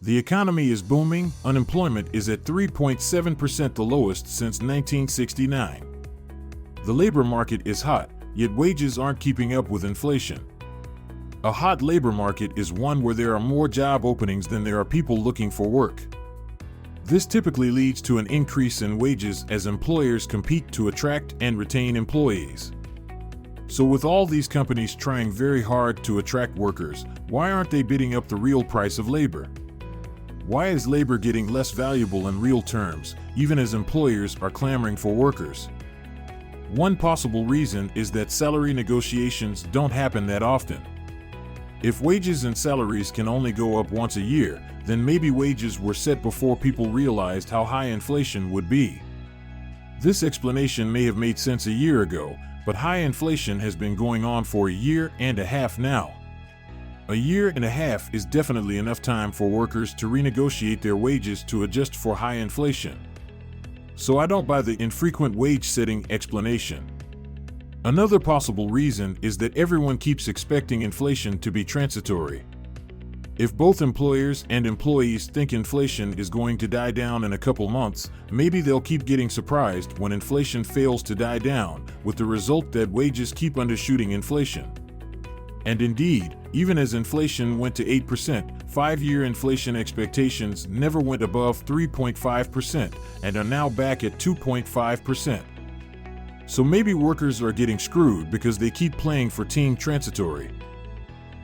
The economy is booming, unemployment is at 3.7%, the lowest since 1969. The labor market is hot, yet wages aren't keeping up with inflation. A hot labor market is one where there are more job openings than there are people looking for work. This typically leads to an increase in wages as employers compete to attract and retain employees. So with all these companies trying very hard to attract workers, why aren't they bidding up the real price of labor? Why is labor getting less valuable in real terms, even as employers are clamoring for workers? One possible reason is that salary negotiations don't happen that often. If wages and salaries can only go up once a year, then maybe wages were set before people realized how high inflation would be. This explanation may have made sense a year ago, but high inflation has been going on for a year and a half now. A year and a half is definitely enough time for workers to renegotiate their wages to adjust for high inflation. So I don't buy the infrequent wage-setting explanation. Another possible reason is that everyone keeps expecting inflation to be transitory. If both employers and employees think inflation is going to die down in a couple months, maybe they'll keep getting surprised when inflation fails to die down, with the result that wages keep undershooting inflation. And indeed, even as inflation went to 8%, 5-year inflation expectations never went above 3.5% and are now back at 2.5%. So maybe workers are getting screwed because they keep playing for team transitory.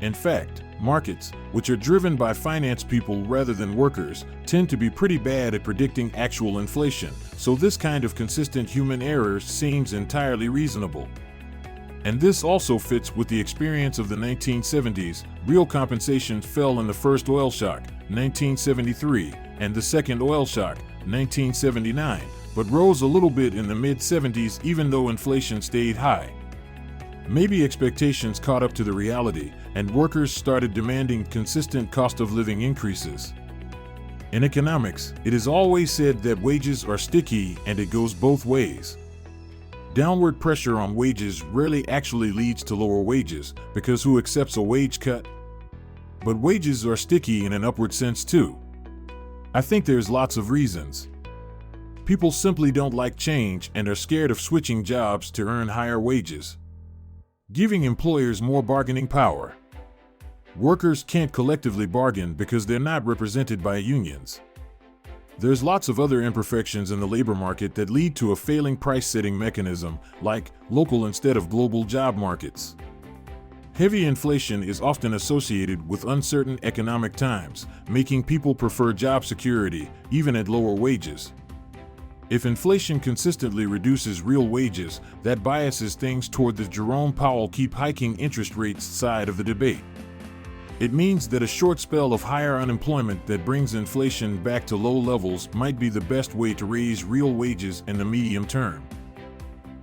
In fact, markets, which are driven by finance people rather than workers, tend to be pretty bad at predicting actual inflation, so this kind of consistent human error seems entirely reasonable. And this also fits with the experience of the 1970s. Real compensation fell in the first oil shock, 1973, and the second oil shock, 1979, but rose a little bit in the mid-70s even though inflation stayed high. Maybe expectations caught up to the reality, and workers started demanding consistent cost of living increases. In economics, it is always said that wages are sticky, and it goes both ways. Downward pressure on wages rarely actually leads to lower wages, because who accepts a wage cut? But wages are sticky in an upward sense too. I think there's lots of reasons. People simply don't like change and are scared of switching jobs to earn higher wages. Giving employers more bargaining power. Workers can't collectively bargain because they're not represented by unions. There's lots of other imperfections in the labor market that lead to a failing price-setting mechanism, like local instead of global job markets. Heavy inflation is often associated with uncertain economic times, making people prefer job security, even at lower wages. If inflation consistently reduces real wages, that biases things toward the Jerome Powell keep hiking interest rates side of the debate. It means that a short spell of higher unemployment that brings inflation back to low levels might be the best way to raise real wages in the medium term.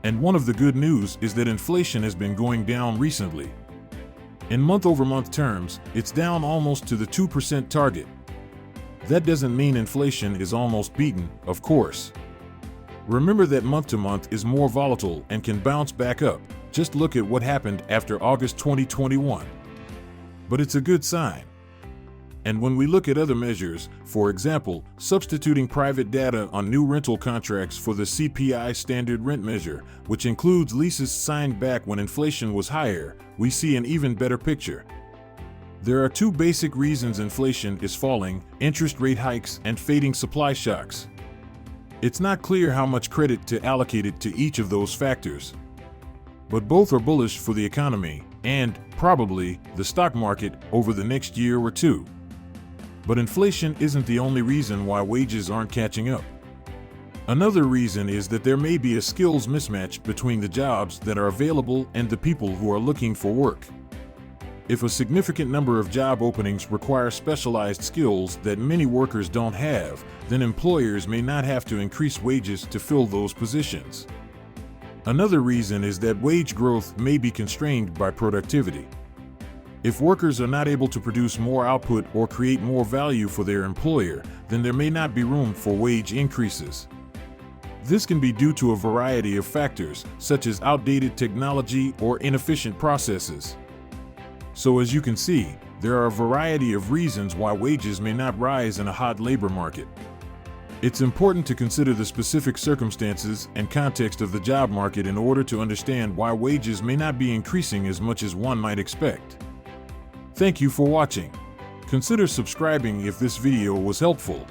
And one of the good news is that inflation has been going down recently. In month-over-month terms, it's down almost to the 2% target. That doesn't mean inflation is almost beaten, of course. Remember that month-to-month is more volatile and can bounce back up. Just look at what happened after August 2021. But it's a good sign. And when we look at other measures, for example, substituting private data on new rental contracts for the CPI standard rent measure, which includes leases signed back when inflation was higher, we see an even better picture. There are two basic reasons inflation is falling: interest rate hikes and fading supply shocks. It's not clear how much credit to allocate it to each of those factors. But both are bullish for the economy and, probably, the stock market over the next year or two. But inflation isn't the only reason why wages aren't catching up. Another reason is that there may be a skills mismatch between the jobs that are available and the people who are looking for work. If a significant number of job openings require specialized skills that many workers don't have, then employers may not have to increase wages to fill those positions. Another reason is that wage growth may be constrained by productivity. If workers are not able to produce more output or create more value for their employer, then there may not be room for wage increases. This can be due to a variety of factors, such as outdated technology or inefficient processes. So as you can see, There are a variety of reasons why wages may not rise in a hot labor market. It's important to consider the specific circumstances and context of the job market in order to understand why wages may not be increasing as much as one might expect. Thank you for watching. Consider subscribing if this video was helpful.